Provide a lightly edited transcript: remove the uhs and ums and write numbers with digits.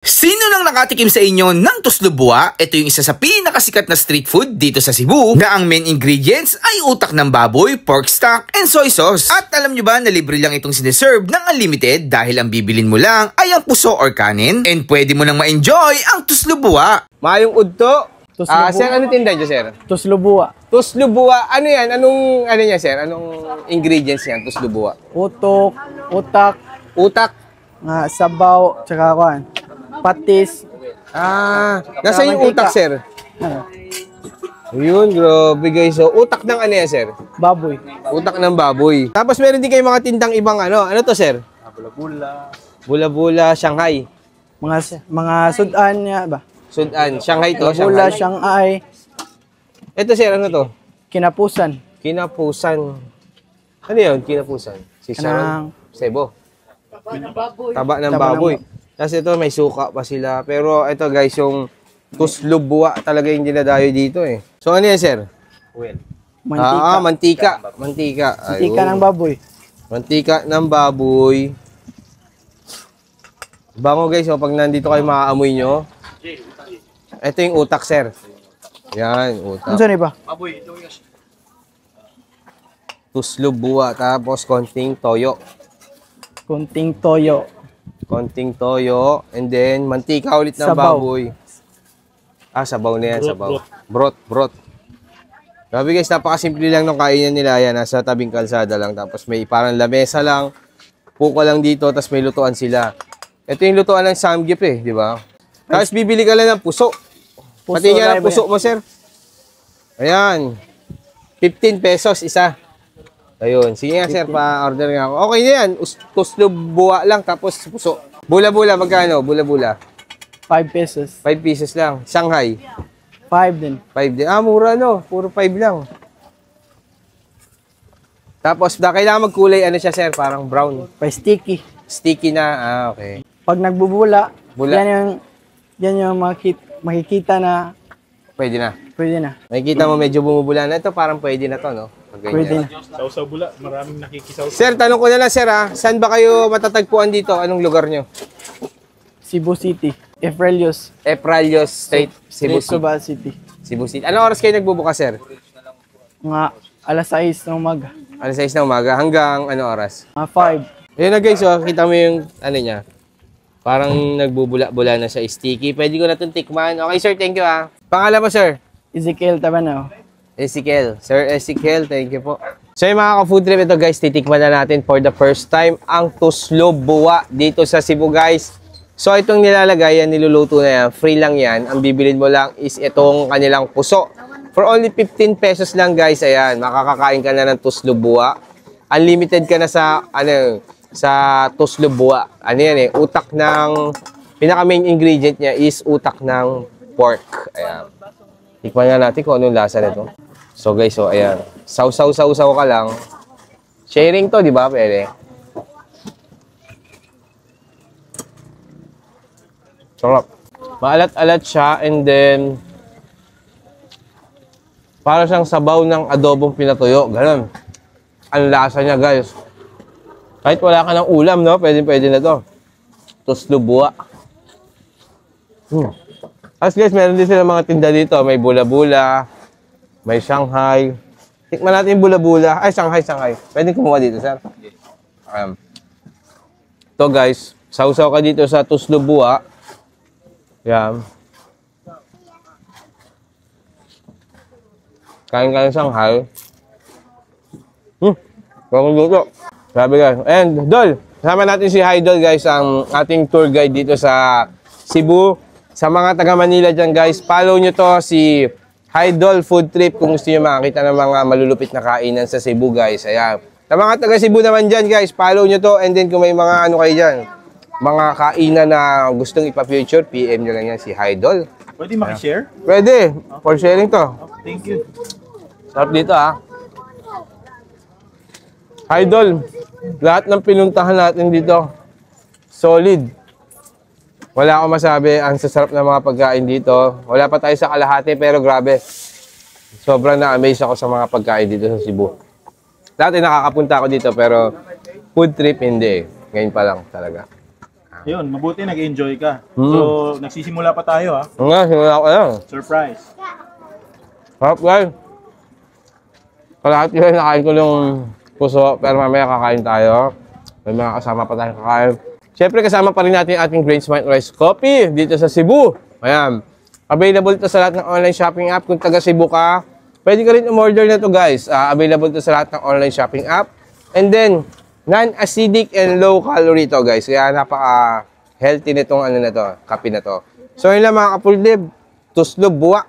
Sino nang nakatikim sa inyo ng tuslubua? Ito yung isa sa pinakasikat na street food dito sa Cebu na ang main ingredients ay utak ng baboy, pork stock, and soy sauce. At alam nyo ba na libre lang itong sineserve ng unlimited dahil ang bibilin mo lang ay ang puso or kanin and pwede mo nang ma-enjoy ang tuslubua. Mayong udto. Sir, ano tinda niyo, sir? Tuslubua. Tuslubua. Ano yan? Anong, ano niya, sir? Anong ingredients yan, tuslubua? Utok, utak, Utak. sabaw, tsaka kuan. Patis. Nasa yung utak, sir? Ayun, grabe guys. So, utak ng ano yan, sir? Baboy. Utak ng baboy. Tapos meron din kayo mga tindang ibang ano. Ano to, sir? Bula-bula. Bula-bula, Shanghai. Mga sudan niya ba? Sudan. Shanghai to, Bula, Shanghai. Shanghai. Ito, sir, ano to? Kinapusan. Kinapusan. Ano yun, kinapusan? Si Sharon? Sebo. Taba ng baboy. Tapos ito, may suka pa sila. Pero ito guys, yung tuslubua talaga yung dinadayo dito eh. So ano yan, sir? Mantika. Mantika. Mantika. Mantika ng baboy. Mantika ng baboy. Bango guys, so pag nandito kayo makaamoy nyo. Ito yung utak, sir. Yan, utak. Ano saan iba? Tuslubua, tapos konting toyo. Kunting toyo. Konting toyo, and then mantika ulit ng Sabaw. baboy. Sabaw na yan, sabaw. Brot. Grabe guys, napakasimple lang nung kainan nila yan. Nasa tabing kalsada lang, tapos may parang lamesa lang. Puko lang dito, tapos may lutuan sila. Ito yung lutuan ng samgyup eh, di ba? Tapos bibili ka lang ng puso. Pati nga ng puso mo, sir. Ayan. 15 pesos isa. Ayun. Sige nga, sir. Pa-order nga ako. Okay na yan. Tuslubua lang, tapos puso. Bula-bula, magkano? Bula-bula. 5 pesos. 5 pieces lang. Shanghai. 5 din. 5 din. Mura no. Puro 5 lang. Tapos, kailangan magkulay, ano siya, sir? Parang brown. Pa-sticky. Sticky na. Okay. Pag nagbubula, Bula. yan yung makikita na Pwede na. pwede na. Makikita mo medyo bumubula na. Ito parang pwede na to, no? Pag ganyan. Pwede na. Sausaw bula, maraming nakikisaw. Sir, tanong ko na lang, sir, ha? Saan ba kayo matatagpuan dito? Anong lugar nyo? Cebu City. Efrelios. Efralios Street, Cebu City. Suba City. Cebu City. Anong oras kayo nagbubukas, sir? Mga alas 6 ng umaga. Alas 6 ng umaga hanggang ano oras? Mga 5. Ayun na guys, so, kita mo yung ano niya. Parang nagbubula-bula na siya, sticky. Pwede ko na itong tikman. Okay, sir, thank you, ha. Pangalan mo, sir? Ezekiel Tabanaw. Ezekiel. Sir Ezekiel, thank you po. So yung mga ka-food trip, ito guys, titikman na natin for the first time ang tuslubua dito sa Cebu, guys. So itong nilalagay, yan, niluluto na yan. Free lang yan. Ang bibilin mo lang is itong kanilang puso. For only 15 pesos lang, guys. Ayan, makakakain ka na ng tuslubua. Unlimited ka na sa, sa tuslubua. Ano yan eh, utak ng, pinaka-main ingredient niya is utak ng pork. Ayan. Tikman nga natin kung anong lasa nito. So guys, so ayan. Saw-saw ka lang. Sharing to, di ba? Pwede. Sarap. Maalat-alat siya and then para siyang sabaw ng adobong pinatuyo. Ganon. Ang lasa niya, guys. Kahit wala ka ng ulam, no? Pwede na to. Tuslubua. As guys, meron din sila mga tinda dito. May bula-bula, may Shanghai. Tikman natin yung bula-bula. Ay, Shanghai. Pwede kumuha dito, sir. Ito guys, sausaw ka dito sa tuslubua. Yan. Kain ka ng Shanghai. Bakit dito? Grabe guys. And, Dol, kasama natin si Idol guys, ang ating tour guide dito sa Cebu. Sa mga taga Manila dyan guys, follow nyo to si Idol Food Trip kung gusto nyo makakita ng mga malulupit na kainan sa Cebu guys. Ayan. Sa mga taga Cebu naman dyan guys, follow nyo to and then kung may mga ano kayo dyan, mga kainan na gustong ipa-future, PM nyo lang yan si Idol. Pwede makishare? Pwede, for sharing to. Thank you. Sarap dito ha. Idol, lahat ng pinuntahan natin dito, solid. Wala akong masabi, ang sasarap ng mga pagkain dito. Wala pa tayo sa kalahati, pero grabe. Sobrang na-amaze ako sa mga pagkain dito sa Cebu. Dati nakakapunta ako dito, pero food trip hindi. Ngayon pa lang talaga. Ayun, mabuti nag-enjoy ka. So, nagsisimula pa tayo ha. Nga, simula ko lang. Surprise. Harap guys. Kalahati yun, nakain ko yung puso, pero mamaya kakain tayo. May mga kasama pa tayong kakain. Siyempre, kasama pa rin natin yung ating Grain Smart Rice Coffee dito sa Cebu. Ayan. Available ito sa lahat ng online shopping app. Kung taga Cebu ka, pwede ka rin umorder na to guys. Available ito sa lahat ng online shopping app. And then, non-acidic and low-calorie to guys. Kaya napaka-healthy nitong ano na to, kape na to. So yun lang mga kapulib. Tuslob buwa.